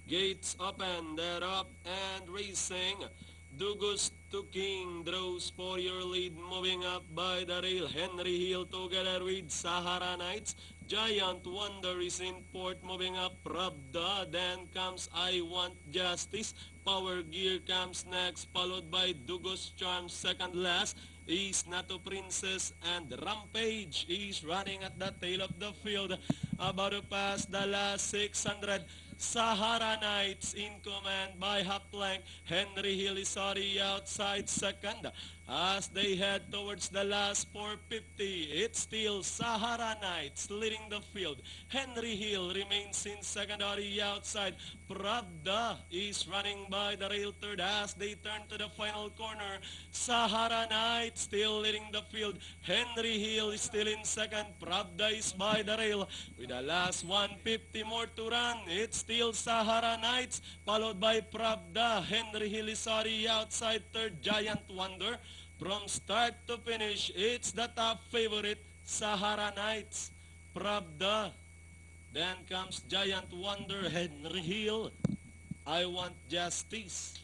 Gates open, they're up and racing. Dugos to King draws for your lead, moving up by the rail. Henry Hill together with Sahara Knights. Giant Wonder is in port, moving up. Pravda, then comes I Want Justice. Power Gear comes next, followed by Dugos Charm second last. Is Nato Princess and Rampage is running at the tail of the field. About to pass the last 600. Sahara Knights in command by Haplank. Henry Hill is already outside second. As they head towards the last 450, it's still Sahara Knights leading the field. Henry Hill remains in second, already outside. Pravda is running by the rail third as they turn to the final corner. Sahara Knights still leading the field. Henry Hill is still in second. Pravda is by the rail with the last 150 more to run. It's still Sahara Knights followed by Pravda. Henry Hill is already outside third. Giant Wonder. From start to finish, it's the top favorite, Sahara Knights. Pravda. Then comes Giant Wonder, Henry Hill. I Want Justice.